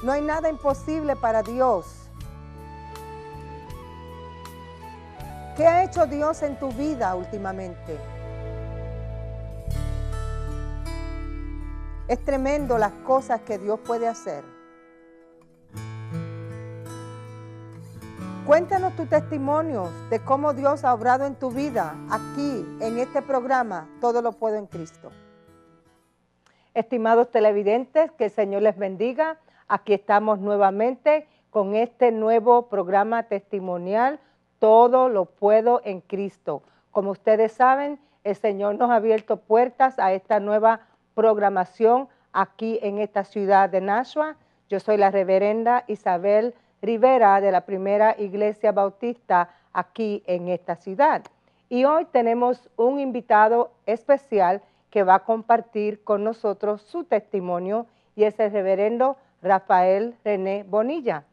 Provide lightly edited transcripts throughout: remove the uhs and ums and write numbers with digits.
No hay nada imposible para Dios. ¿Qué ha hecho Dios en tu vida últimamente? Es tremendo las cosas que Dios puede hacer. Cuéntanos tu testimonio de cómo Dios ha obrado en tu vida aquí en este programa Todo lo puedo en Cristo. Estimados televidentes, que el Señor les bendiga. Aquí estamos nuevamente con este nuevo programa testimonial Todo lo puedo en Cristo. Como ustedes saben, el Señor nos ha abierto puertas a esta nueva programación aquí en esta ciudad de Nashua. Yo soy la reverenda Isabel Rivera de la Primera Iglesia Bautista aquí en esta ciudad. Y hoy tenemos un invitado especial que va a compartir con nosotros su testimonio y es el reverendo Rafael René Bonilla.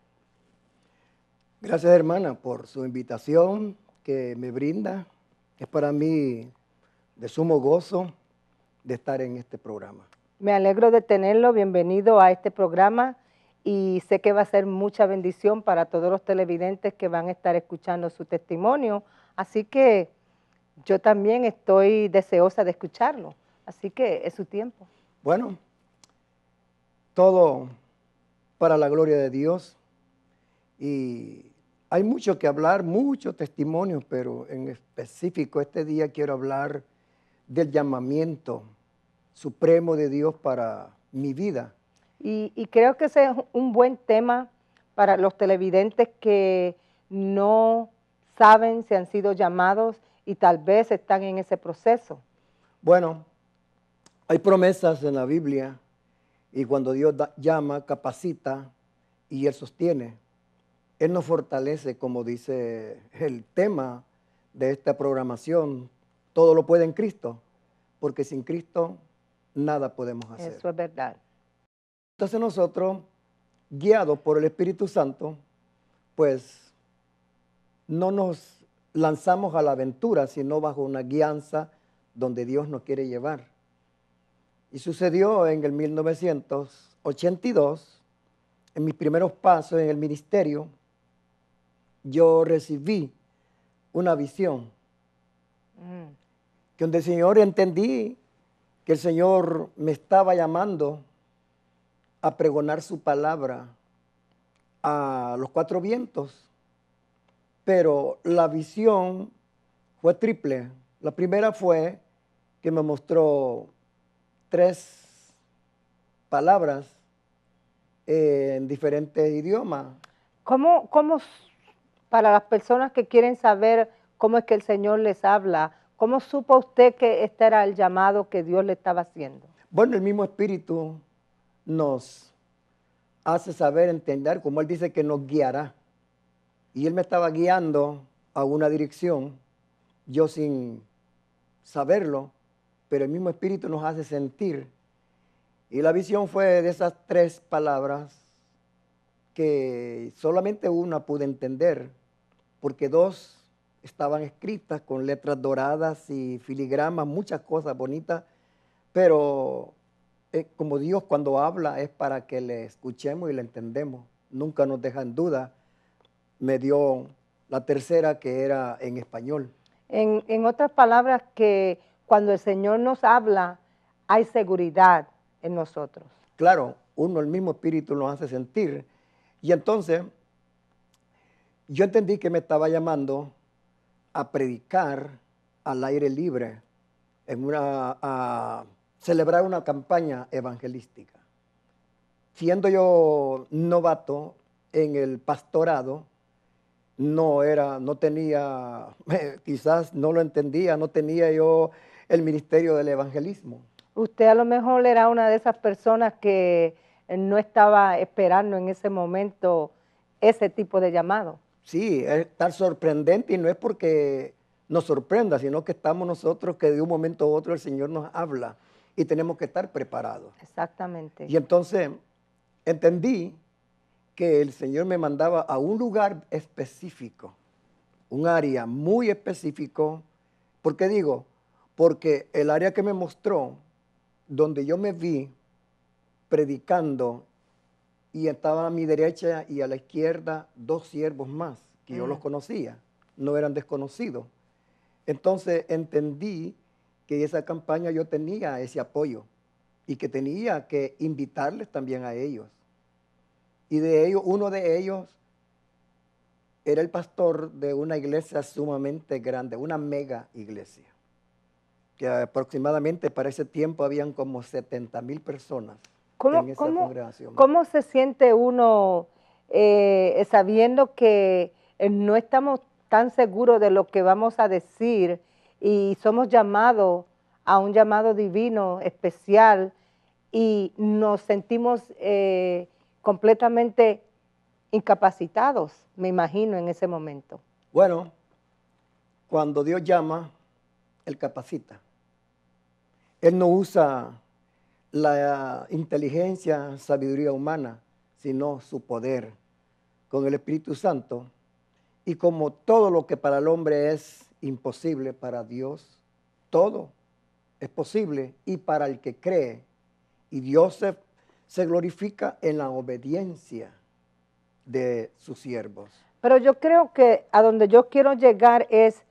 Gracias, hermana, por su invitación que me brinda. Es para mí de sumo gozo de estar en este programa. Me alegro de tenerlo, bienvenido a este programa y sé que va a ser mucha bendición para todos los televidentes que van a estar escuchando su testimonio, así que yo también estoy deseosa de escucharlo, así que es su tiempo. Bueno, todo para la gloria de Dios y hay mucho que hablar, muchos testimonios, pero en específico este día quiero hablar del llamamiento supremo de Dios para mi vida. Y creo que ese es un buen tema para los televidentes que no saben si han sido llamados y tal vez están en ese proceso. Bueno, hay promesas en la Biblia y cuando Dios llama, capacita y Él sostiene. Él nos fortalece, como dice el tema de esta programación, todo lo puede en Cristo, porque sin Cristo nada podemos hacer. Eso es verdad. Entonces nosotros, guiados por el Espíritu Santo, pues no nos lanzamos a la aventura, sino bajo una guianza donde Dios nos quiere llevar. Y sucedió en el 1982, en mis primeros pasos en el ministerio, yo recibí una visión, que donde el Señor entendí que el Señor me estaba llamando a pregonar su palabra a los cuatro vientos, pero la visión fue triple. La primera fue que me mostró 3 palabras en diferentes idiomas. ¿Cómo, para las personas que quieren saber cómo es que el Señor les habla, cómo supo usted que este era el llamado que Dios le estaba haciendo? Bueno, el mismo Espíritu nos hace saber, entender, como Él dice que nos guiará. Y Él me estaba guiando a una dirección, yo sin saberlo, pero el mismo Espíritu nos hace sentir. Y la visión fue de esas 3 palabras que solamente una pude entender, porque 2 estaban escritas con letras doradas y filigramas, muchas cosas bonitas, pero como Dios cuando habla es para que le escuchemos y le entendemos, nunca nos deja en duda. Me dio la tercera que era en español. En otras palabras, que cuando el Señor nos habla, hay seguridad en nosotros. Claro, el mismo Espíritu nos hace sentir. Y entonces, yo entendí que me estaba llamando a predicar al aire libre, a celebrar una campaña evangelística. Siendo yo novato en el pastorado, no tenía, quizás no lo entendía, no tenía yo el ministerio del evangelismo. Usted a lo mejor era una de esas personas que no estaba esperando en ese momento ese tipo de llamado. Sí, es tan sorprendente y no es porque nos sorprenda, sino que estamos nosotros que de un momento a otro el Señor nos habla y tenemos que estar preparados. Exactamente. Y entonces entendí que el Señor me mandaba a un lugar específico, un área muy específico. ¿Por qué digo? Porque el área que me mostró, donde yo me vi predicando y estaban a mi derecha y a la izquierda 2 siervos más, que yo los conocía, no eran desconocidos. Entonces entendí que esa campaña yo tenía ese apoyo y que tenía que invitarles también a ellos. Y de ellos, uno de ellos era el pastor de una iglesia sumamente grande, una mega iglesia, que aproximadamente para ese tiempo habían como 70,000 personas en esa congregación. ¿Cómo se siente uno sabiendo que no estamos tan seguros de lo que vamos a decir y somos llamados a un llamado divino especial y nos sentimos completamente incapacitados, me imagino, en ese momento? Bueno, cuando Dios llama, Él capacita. Él no usa la inteligencia, sabiduría humana, sino su poder con el Espíritu Santo. Y como todo lo que para el hombre es imposible, para Dios todo es posible. Y para el que cree, y Dios se glorifica en la obediencia de sus siervos. Pero yo creo que a donde yo quiero llegar es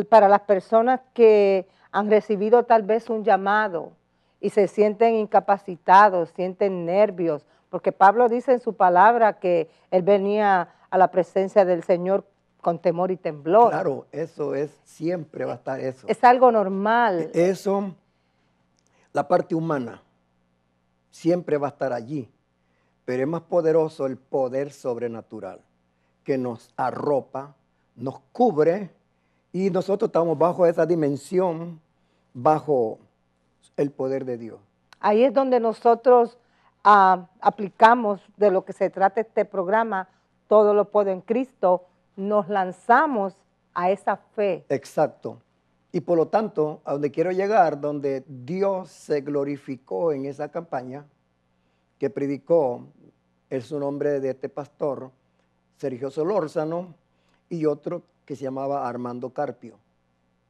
para las personas que han recibido tal vez un llamado y se sienten incapacitados, sienten nervios, porque Pablo dice en su palabra que él venía a la presencia del Señor con temor y temblor. Claro, eso es, siempre va a estar eso. Es algo normal. Eso, la parte humana, siempre va a estar allí, pero es más poderoso el poder sobrenatural que nos arropa, nos cubre y nosotros estamos bajo esa dimensión, bajo el poder de Dios. Ahí es donde nosotros aplicamos de lo que se trata este programa, todo lo puedo en Cristo, nos lanzamos a esa fe. Exacto. Y por lo tanto, a donde quiero llegar, donde Dios se glorificó en esa campaña que predicó, es su nombre de este pastor, Sergio Solórzano, y otro que se llamaba Armando Carpio.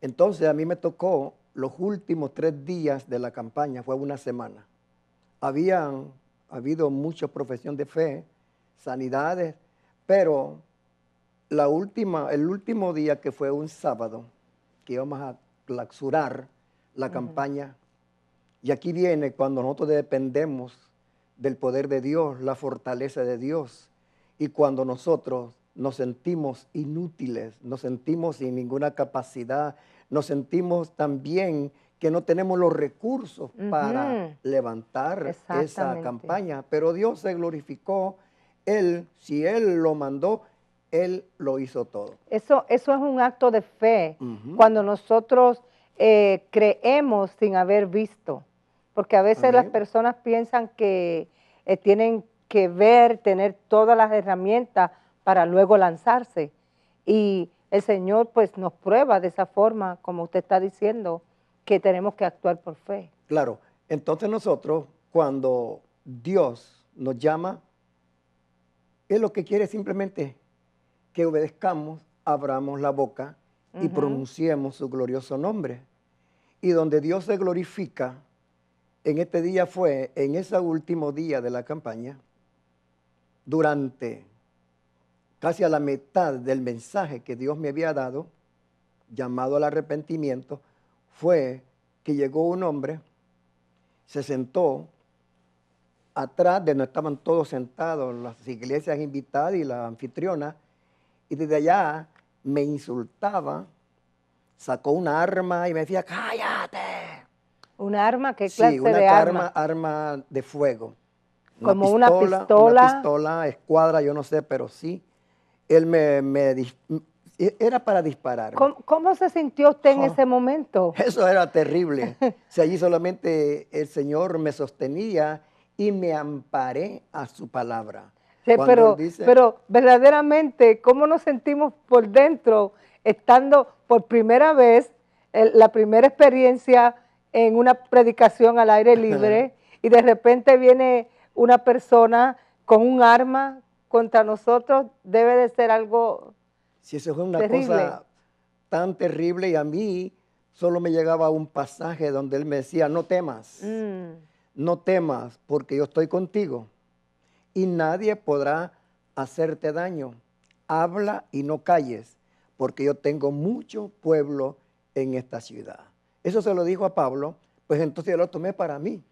Entonces a mí me tocó los últimos 3 días de la campaña, fue una semana. Habían habido mucha profesión de fe, sanidades, pero el último día, que fue un sábado, que íbamos a clausurar la campaña, y aquí viene cuando nosotros dependemos del poder de Dios, la fortaleza de Dios, y cuando nosotros nos sentimos inútiles, nos sentimos sin ninguna capacidad, nos sentimos también que no tenemos los recursos para levantar esa campaña, pero Dios se glorificó, si Él lo mandó, Él lo hizo todo. Eso es un acto de fe, cuando nosotros creemos sin haber visto, porque a veces las personas piensan que tienen que ver, tener todas las herramientas para luego lanzarse, y el Señor pues nos prueba de esa forma, como usted está diciendo, que tenemos que actuar por fe. Claro, entonces nosotros cuando Dios nos llama, Él lo que quiere es simplemente que obedezcamos, abramos la boca y pronunciemos su glorioso nombre. Y donde Dios se glorifica, en este día fue, en ese último día de la campaña, durante casi a la mitad del mensaje que Dios me había dado, llamado al arrepentimiento, fue que llegó un hombre, se sentó atrás de donde estaban todos sentados, las iglesias invitadas y la anfitriona, y desde allá me insultaba, sacó una arma y me decía, ¡cállate! ¿Un arma? ¿Qué clase de arma? Sí, una arma de fuego. Como una pistola. Una pistola, escuadra, yo no sé, pero sí. Él era para disparar. ¿Cómo se sintió usted en ese momento? Eso era terrible. Si allí solamente el Señor me sostenía y me amparé a su palabra. Sí, pero verdaderamente, ¿cómo nos sentimos por dentro estando por primera vez, la primera experiencia en una predicación al aire libre y de repente viene una persona con un arma contra nosotros? Debe de ser algo sí, eso fue una terrible. Cosa tan terrible, y a mí solo me llegaba un pasaje donde él me decía, no temas, no temas porque yo estoy contigo. y nadie podrá hacerte daño. Habla y no calles, porque yo tengo mucho pueblo en esta ciudad. Eso se lo dijo a Pablo, pues entonces yo lo tomé para mí.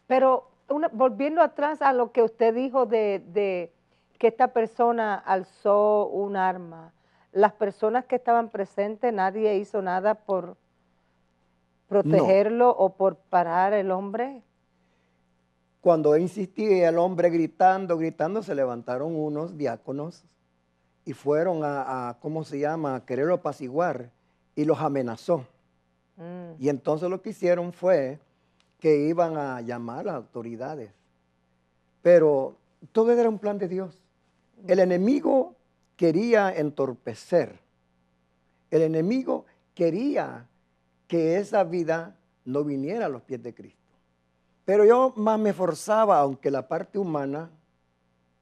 Pero volviendo atrás a lo que usted dijo de que esta persona alzó un arma, las personas que estaban presentes, nadie hizo nada por No, protegerlo o por parar el hombre. cuando insistía el hombre gritando, se levantaron unos diáconos y fueron ¿cómo se llama?, a quererlo apaciguar y los amenazó. Y entonces lo que hicieron fue que iban a llamar a las autoridades. Pero todo era un plan de Dios. El enemigo quería entorpecer. El enemigo quería que esa vida no viniera a los pies de Cristo. Pero yo más me esforzaba, aunque la parte humana,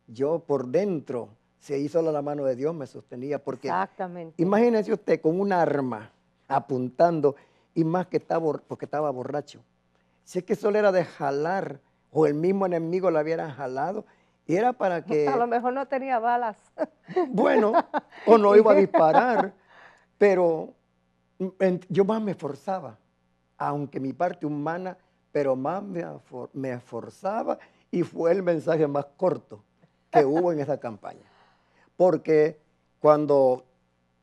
yo por dentro, se hizo la mano de Dios, me sostenía. Porque Exactamente. imagínese usted con un arma apuntando y más que porque estaba borracho. Si es que solo era de jalar o el mismo enemigo la hubiera jalado, y era para que, A lo mejor no tenía balas. bueno, o no iba a disparar, pero yo más me esforzaba, aunque mi parte humana, pero más me esforzaba y fue el mensaje más corto que hubo en esa campaña. Porque cuando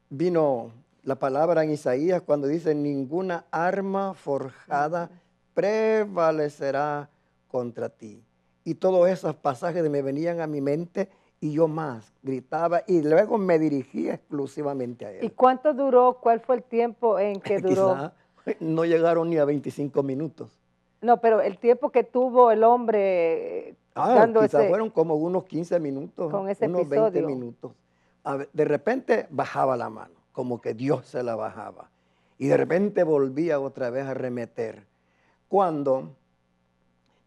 vino la palabra en Isaías, cuando dice ninguna arma forjada prevalecerá contra ti. Y todos esos pasajes me venían a mi mente y yo más gritaba y luego me dirigía exclusivamente a ¿Y él. cuánto duró? ¿Cuál fue el tiempo en que duró? Quizá no llegaron ni a 25 minutos. No, pero el tiempo que tuvo el hombre dando Quizá fueron como unos 15 minutos, con ese unos 20 episodio. minutos. De repente bajaba la mano, como que Dios se la bajaba. Y de repente volvía otra vez a arremeter. Cuando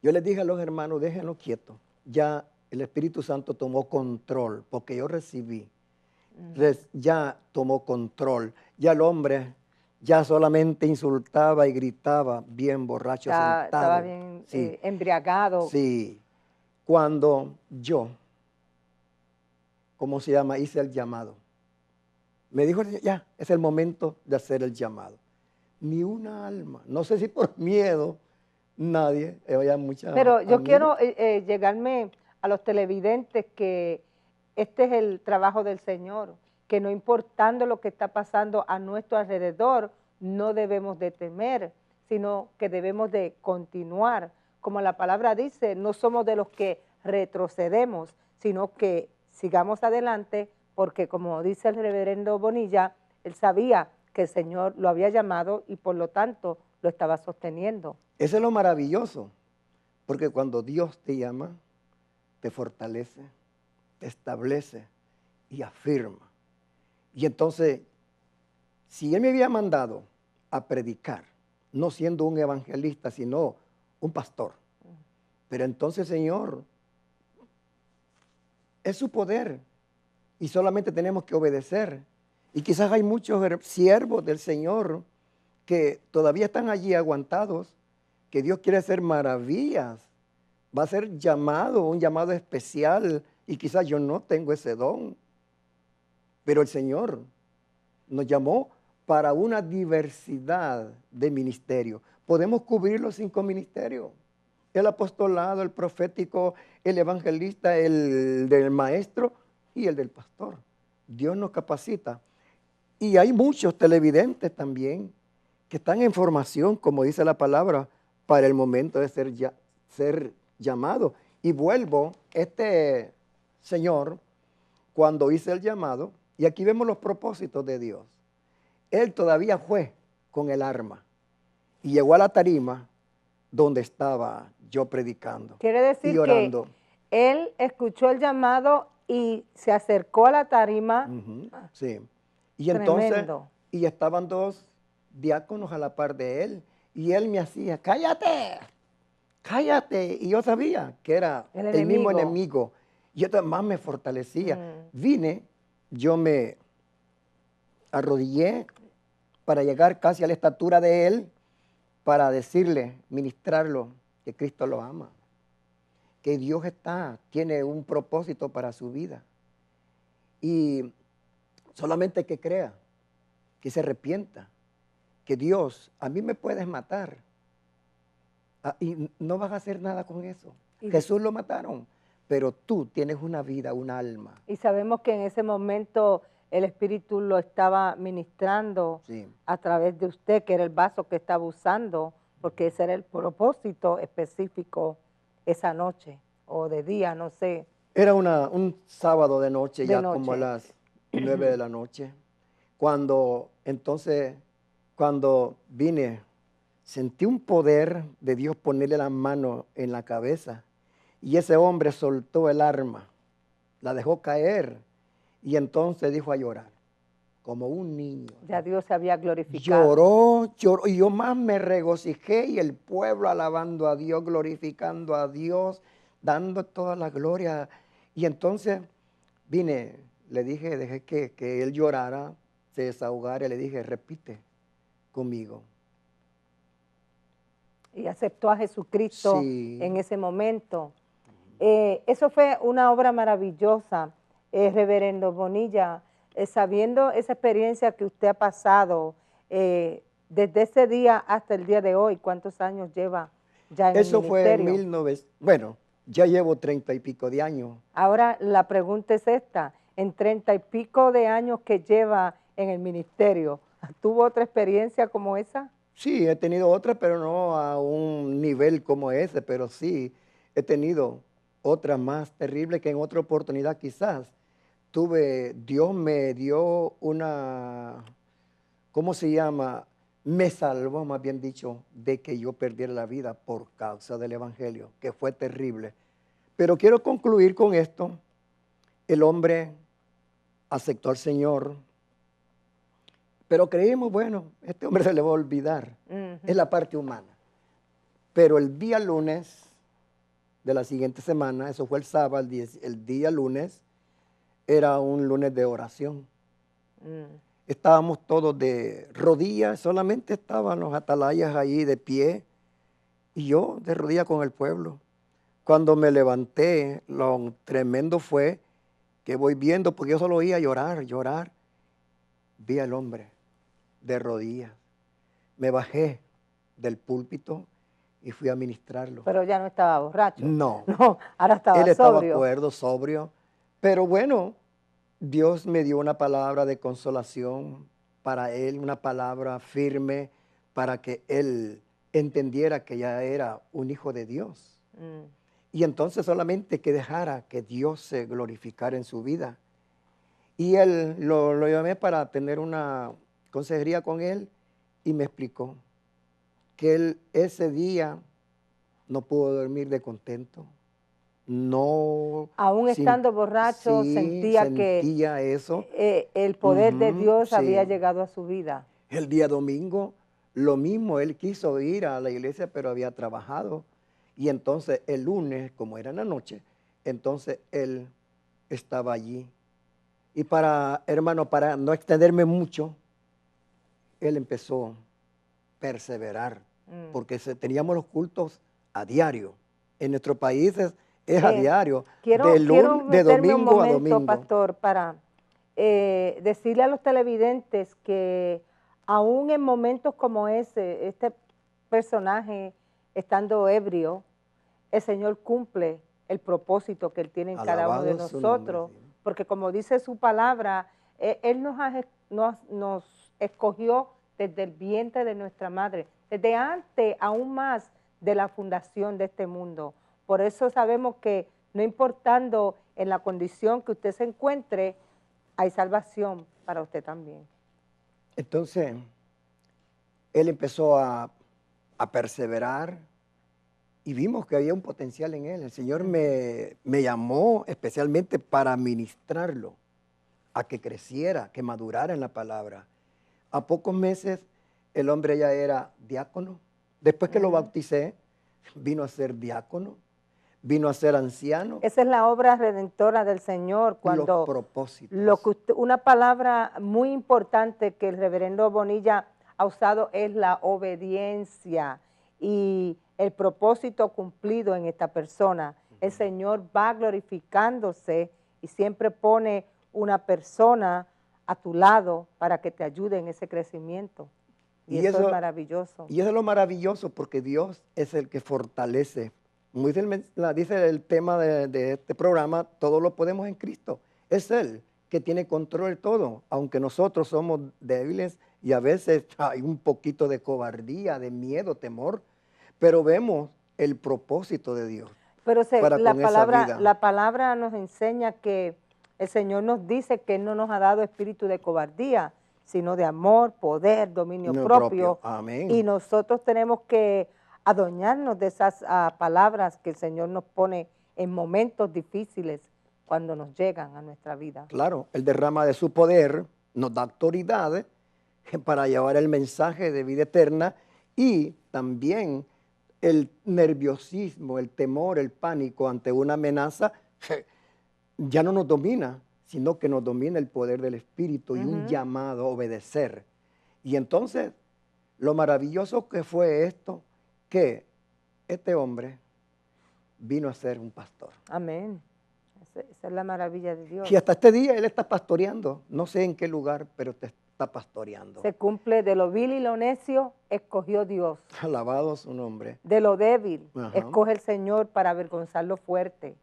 yo les dije a los hermanos, déjenlo quieto, ya el Espíritu Santo tomó control, porque yo recibí, ya tomó control, ya el hombre ya solamente insultaba y gritaba, bien borracho, Estaba sentado. bien Sí, embriagado. sí. Cuando yo, ¿cómo se llama? Hice el llamado. Me dijo, ya, es el momento de hacer el llamado. Ni una alma, no sé si por miedo, nadie, había muchas Pero yo amigas. quiero llegarme a los televidentes que este es el trabajo del Señor, que no importando lo que está pasando a nuestro alrededor, no debemos de temer, sino que debemos de continuar. Como la palabra dice, no somos de los que retrocedemos, sino que sigamos adelante, porque como dice el reverendo Bonilla, él sabía que el Señor lo había llamado y por lo tanto lo estaba sosteniendo. Eso es lo maravilloso, porque cuando Dios te llama, te fortalece, te establece y afirma. Y entonces, si Él me había mandado a predicar, no siendo un evangelista, sino un pastor, pero entonces, Señor, es su poder y solamente tenemos que obedecer. Y quizás hay muchos siervos del Señor que todavía están allí aguantados, que Dios quiere hacer maravillas. Va a ser llamado, un llamado especial, y quizás yo no tengo ese don. Pero el Señor nos llamó para una diversidad de ministerios. Podemos cubrir los 5 ministerios. El apostolado, el profético, el evangelista, el del maestro y el del pastor. Dios nos capacita. Y hay muchos televidentes también que están en formación, como dice la palabra, para el momento de ser llamado. Y vuelvo, este señor, cuando hice el llamado, y aquí vemos los propósitos de Dios. Él todavía fue con el arma y llegó a la tarima donde estaba yo predicando Quiere y decir que orando. él escuchó el llamado y se acercó a la tarima. Sí. Y entonces, Tremendo. y estaban 2 diáconos a la par de él, y él me hacía, cállate, cállate. Y yo sabía que era El el mismo enemigo. enemigo. Y esto más me fortalecía. Vine, yo me arrodillé para llegar casi a la estatura de él, para decirle, ministrarlo, que Cristo lo ama, que Dios tiene un propósito para su vida. Y solamente que crea, que se arrepienta, que Dios, a mí me puedes matar, y no vas a hacer nada con eso. Jesús lo mataron, pero tú tienes una vida, un alma. Y sabemos que en ese momento el Espíritu lo estaba ministrando a través de usted, que era el vaso que estaba usando, porque ese era el propósito específico esa noche, o de día, no sé. Era un sábado de noche, como a las 9 de la noche, cuando vine, sentí un poder de Dios ponerle la mano en la cabeza, y ese hombre soltó el arma, la dejó caer, y entonces dijo a llorar, como un niño. Ya Dios se había glorificado. Lloró, y yo más me regocijé, y el pueblo alabando a Dios, glorificando a Dios, dando toda la gloria. Y entonces vine, le dije, dejé que él llorara, se desahogara, y le dije, repite conmigo. Y aceptó a Jesucristo en ese momento. Eso fue una obra maravillosa, reverendo Bonilla, sabiendo esa experiencia que usted ha pasado desde ese día hasta el día de hoy. ¿Cuántos años lleva ya en el ministerio? Eso fue en 1900, bueno, ya llevo 30 y pico de años. Ahora la pregunta es esta, en 30 y pico de años que lleva en el ministerio, ¿tuvo otra experiencia como esa? Sí, he tenido otra, pero no a un nivel como ese, pero sí he tenido otra más terrible que en otra oportunidad quizás. Dios me dio ¿cómo se llama? Me salvó, más bien dicho, de que yo perdiera la vida por causa del Evangelio, que fue terrible. Pero quiero concluir con esto. El hombre aceptó al Señor, pero creímos, bueno, este hombre se le va a olvidar. Es la parte humana. Pero el día lunes de la siguiente semana, eso fue el sábado, el día lunes, era un lunes de oración. Estábamos todos de rodillas, solamente estaban los atalayas ahí de pie, y yo de rodillas con el pueblo. Cuando me levanté, lo tremendo fue que voy viendo, porque yo solo oía llorar, vi al hombre de rodillas. Me bajé del púlpito y fui a ministrarlo. Pero ya no estaba borracho. No. No, ahora estaba sobrio. Él estaba cuerdo, sobrio. Pero bueno, Dios me dio una palabra de consolación para él, una palabra firme para que él entendiera que ya era un hijo de Dios. Y entonces solamente que dejara que Dios se glorificara en su vida. Y él lo llamé para tener una consejería con él y me explicó que él ese día no pudo dormir de contento. No. Aún estando borracho, sentía que eso. El poder de Dios había llegado a su vida. El día domingo, lo mismo, él quiso ir a la iglesia, pero había trabajado. Y entonces el lunes, como era en la noche, entonces él estaba allí. Y hermano, para no extenderme mucho, él empezó a perseverar, porque teníamos los cultos a diario. En nuestros países es a diario, de domingo a domingo. Pastor, para decirle a los televidentes que aún en momentos como este personaje estando ebrio, el Señor cumple el propósito que Él tiene en cada uno de nosotros, porque como dice su palabra, Él nos escogió desde el vientre de nuestra madre, desde antes aún más de la fundación de este mundo. Por eso sabemos que no importando en la condición que usted se encuentre, hay salvación para usted también. Entonces, él empezó a perseverar y vimos que había un potencial en él. El Señor me llamó especialmente para ministrarlo, a que creciera, que madurara en la palabra. A pocos meses, el hombre ya era diácono. Después que lo bauticé, vino a ser diácono, vino a ser anciano. Esa es la obra redentora del Señor. Cuando los propósitos. Una palabra muy importante que el reverendo Bonilla ha usado es la obediencia y el propósito cumplido en esta persona. el Señor va glorificándose y siempre pone una persona a tu lado para que te ayude en ese crecimiento. Y eso es maravilloso. Y eso es lo maravilloso, porque Dios es el que fortalece. Como dice el tema de este programa, todo lo podemos en Cristo. Es Él que tiene control de todo, aunque nosotros somos débiles y a veces hay un poquito de cobardía, de miedo, temor, pero vemos el propósito de Dios. Pero para con esa vida. la palabra nos enseña que el Señor nos dice que Él no nos ha dado espíritu de cobardía, sino de amor, poder, dominio propio. Amén. Y nosotros tenemos que adueñarnos de esas palabras que el Señor nos pone en momentos difíciles cuando nos llegan a nuestra vida. Claro, Él derrama de su poder, nos da autoridad para llevar el mensaje de vida eterna, y también el nerviosismo, el temor, el pánico ante una amenaza ya no nos domina, sino que nos domina el poder del Espíritu y un llamado a obedecer. Y entonces, lo maravilloso que fue esto, que este hombre vino a ser un pastor. Amén. Esa es la maravilla de Dios. Y hasta este día él está pastoreando. No sé en qué lugar, pero te está pastoreando. Se cumple: de lo vil y lo necio, escogió Dios. Alabado su nombre. De lo débil, escoge el Señor para avergonzar lo fuerte.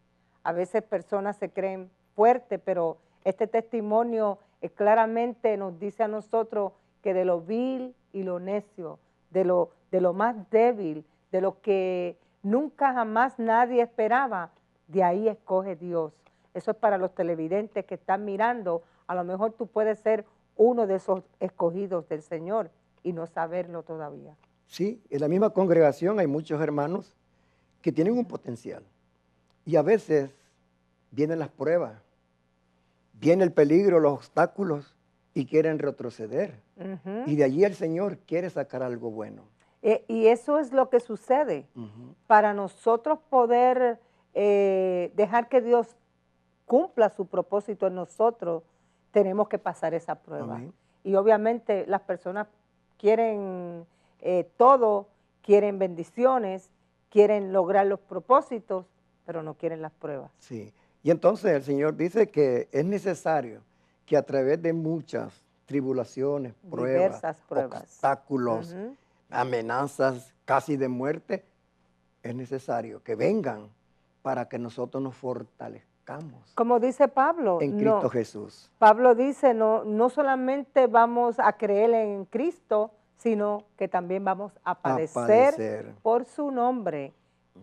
A veces personas se creen fuertes, pero este testimonio claramente nos dice a nosotros que de lo vil y lo necio, de lo más débil, de lo que nunca jamás nadie esperaba, de ahí escoge Dios. Eso es para los televidentes que están mirando. A lo mejor tú puedes ser uno de esos escogidos del Señor y no saberlo todavía. Sí, en la misma congregación hay muchos hermanos que tienen un potencial. Y a veces vienen las pruebas, viene el peligro, los obstáculos, y quieren retroceder. Y de allí el Señor quiere sacar algo bueno. Y eso es lo que sucede. Para nosotros poder dejar que Dios cumpla su propósito en nosotros, tenemos que pasar esa prueba. Amén. Y obviamente las personas quieren todo, quieren bendiciones, quieren lograr los propósitos, pero no quieren las pruebas. Sí, y entonces el Señor dice que es necesario que a través de muchas tribulaciones, Diversas pruebas, obstáculos, amenazas casi de muerte, es necesario que vengan para que nosotros nos fortalezcamos. Como dice Pablo. En Cristo Jesús. Pablo dice, no solamente vamos a creer en Cristo, sino que también vamos a padecer por su nombre.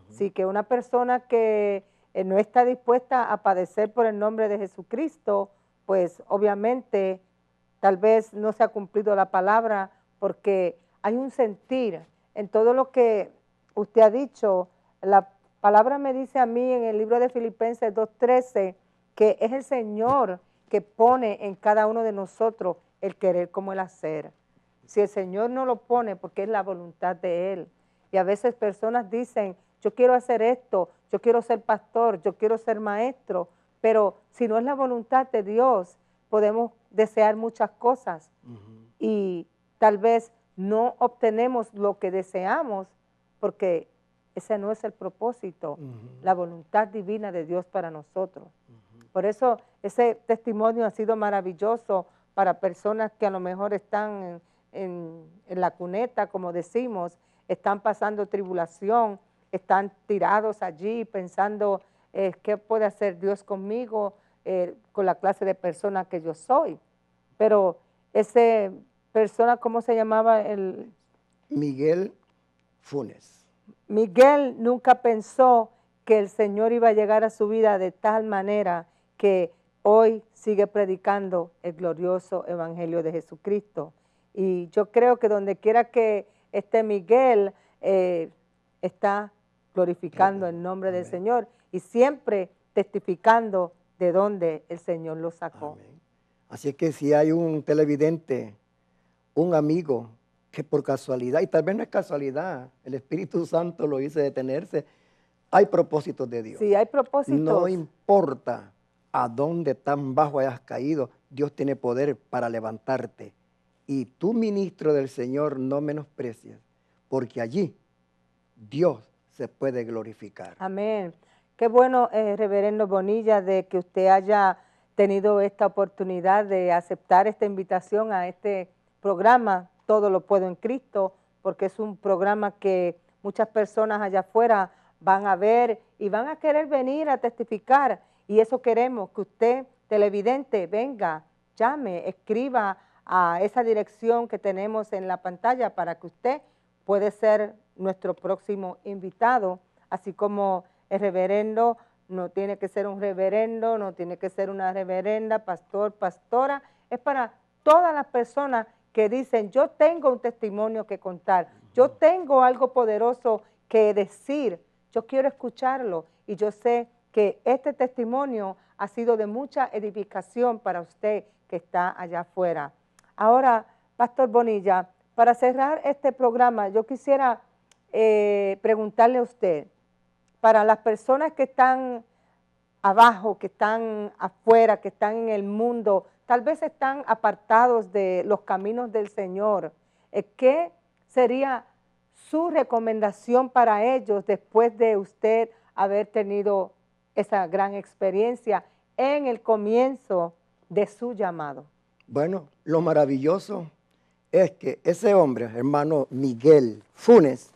Así que una persona que no está dispuesta a padecer por el nombre de Jesucristo, pues obviamente tal vez no se ha cumplido la palabra, porque hay un sentir en todo lo que usted ha dicho. La palabra me dice a mí en el libro de Filipenses 2:13 que es el Señor que pone en cada uno de nosotros el querer como el hacer. Si el Señor no lo pone, porque es la voluntad de Él. Y a veces personas dicen, yo quiero hacer esto, yo quiero ser pastor, yo quiero ser maestro, pero si no es la voluntad de Dios, podemos desear muchas cosas y tal vez no obtenemos lo que deseamos, porque ese no es el propósito, la voluntad divina de Dios para nosotros. Por eso ese testimonio ha sido maravilloso para personas que a lo mejor están en la cuneta, como decimos, están pasando tribulación, están tirados allí pensando, ¿qué puede hacer Dios conmigo, con la clase de persona que yo soy? Pero ese persona, ¿cómo se llamaba? Miguel Funes. Miguel nunca pensó que el Señor iba a llegar a su vida de tal manera que hoy sigue predicando el glorioso evangelio de Jesucristo. Y yo creo que donde quiera que esté Miguel, está glorificando el nombre del Señor y siempre testificando de dónde el Señor lo sacó. Amén. Así es que si hay un televidente, un amigo, que por casualidad, y tal vez no es casualidad, el Espíritu Santo lo hizo detenerse, hay propósitos de Dios. Sí, hay propósitos. No importa a dónde tan bajo hayas caído, Dios tiene poder para levantarte. Y tú, ministro del Señor, no menosprecies, porque allí Dios se puede glorificar. Amén. Qué bueno, reverendo Bonilla, de que usted haya tenido esta oportunidad de aceptar esta invitación a este programa, Todo lo puedo en Cristo, porque es un programa que muchas personas allá afuera van a ver y van a querer venir a testificar, y eso queremos, que usted, televidente, venga, llame, escriba a esa dirección que tenemos en la pantalla para que usted pueda ser nuestro próximo invitado, así como el reverendo no tiene que ser un reverendo, no tiene que ser una reverenda, pastor, pastora, es para todas las personas que dicen, yo tengo un testimonio que contar, yo tengo algo poderoso que decir, yo quiero escucharlo, y yo sé que este testimonio ha sido de mucha edificación para usted que está allá afuera. Ahora, Pastor Bonilla, para cerrar este programa, yo quisiera preguntarle a usted, para las personas que están abajo, que están afuera, que están en el mundo, tal vez están apartados de los caminos del Señor, ¿qué sería su recomendación para ellos después de usted haber tenido esa gran experiencia en el comienzo de su llamado? Bueno, lo maravilloso es que ese hombre, hermano Miguel Funes,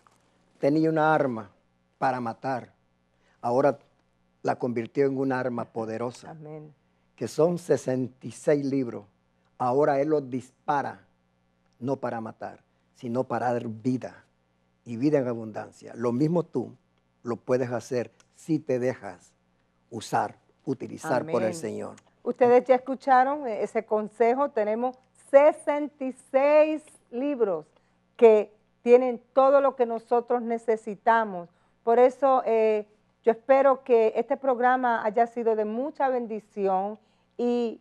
tenía una arma para matar. Ahora la convirtió en una arma poderosa. Amén. Que son 66 libros. Ahora él los dispara, no para matar, sino para dar vida, y vida en abundancia. Lo mismo tú lo puedes hacer si te dejas utilizar Amén. por el Señor. Ustedes ya escucharon ese consejo. Tenemos 66 libros que tienen todo lo que nosotros necesitamos. Por eso yo espero que este programa haya sido de mucha bendición, y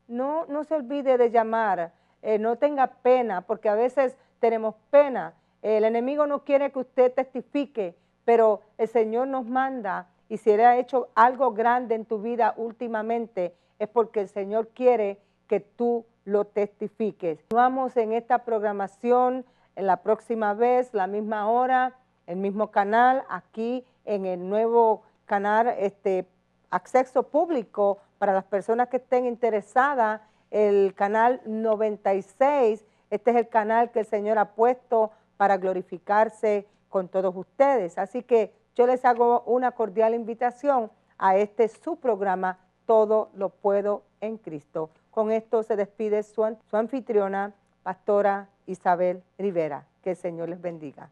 no se olvide de llamar, no tenga pena, porque a veces tenemos pena. El enemigo no quiere que usted testifique, pero el Señor nos manda, y si Él ha hecho algo grande en tu vida últimamente, es porque el Señor quiere que tú lo testifiques. Vamos en esta programación en la próxima vez, la misma hora, el mismo canal, aquí en el nuevo canal acceso público para las personas que estén interesadas, el canal 96. Este es el canal que el Señor ha puesto para glorificarse con todos ustedes. Así que yo les hago una cordial invitación a su programa, Todo lo puedo en Cristo. Con esto se despide su anfitriona, Pastora Isabel Rivera. Que el Señor les bendiga.